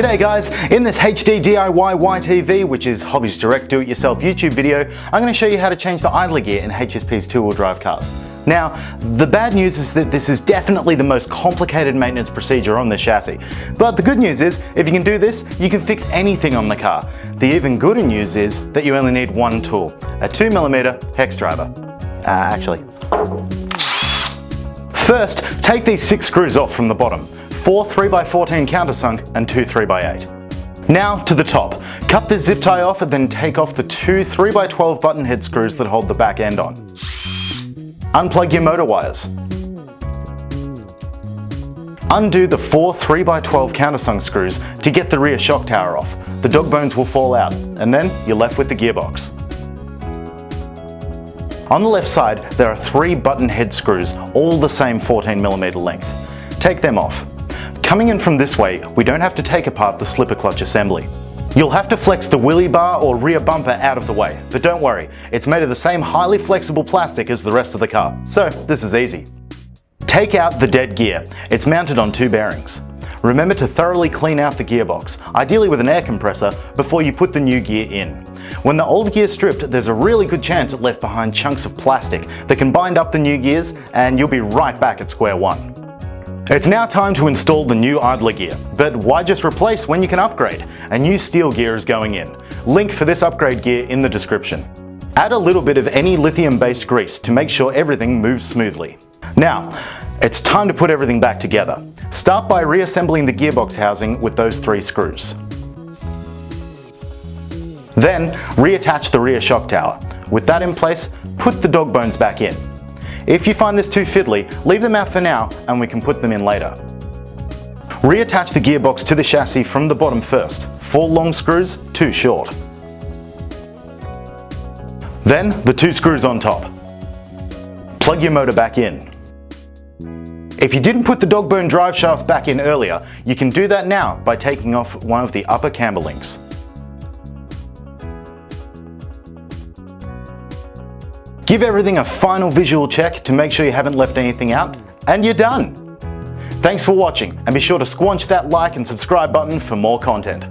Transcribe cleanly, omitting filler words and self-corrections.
G'day guys, in this HD DIY YTV, which is Hobbies Direct Do-It-Yourself YouTube video, I'm going to show you how to change the idler gear in HSP's two-wheel drive cars. Now, the bad news is that this is definitely the most complicated maintenance procedure on the chassis. But the good news is, if you can do this, you can fix anything on the car. The even gooder news is that you only need one tool, a 2mm Hex Driver. First, take these 6 screws off from the bottom. 4 3x14 countersunk and 2 3x8. Now to the top. Cut the zip tie off and then take off the 2 3x12 button head screws that hold the back end on. Unplug your motor wires. Undo the 4 3x12 countersunk screws to get the rear shock tower off. The dog bones will fall out, and then you're left with the gearbox. On the left side, there are 3 button head screws, all the same 14mm length. Take them off. Coming in from this way, we don't have to take apart the slipper clutch assembly. You'll have to flex the wheelie bar or rear bumper out of the way, but don't worry, it's made of the same highly flexible plastic as the rest of the car, so this is easy. Take out the dead gear. It's mounted on 2 bearings. Remember to thoroughly clean out the gearbox, ideally with an air compressor, before you put the new gear in. When the old gear stripped, there's a really good chance it left behind chunks of plastic that can bind up the new gears, and you'll be right back at square one. It's now time to install the new idler gear, but why just replace when you can upgrade? A new steel gear is going in. Link for this upgrade gear in the description. Add a little bit of any lithium-based grease to make sure everything moves smoothly. Now, it's time to put everything back together. Start by reassembling the gearbox housing with those 3 screws. Then, reattach the rear shock tower. With that in place, put the dog bones back in. If you find this too fiddly, leave them out for now and we can put them in later. Reattach the gearbox to the chassis from the bottom first. 4 long screws, 2 short. Then the 2 screws on top. Plug your motor back in. If you didn't put the dog bone drive shafts back in earlier, you can do that now by taking off one of the upper camber links. Give everything a final visual check to make sure you haven't left anything out, and you're done! Thanks for watching, and be sure to squanch that like and subscribe button for more content.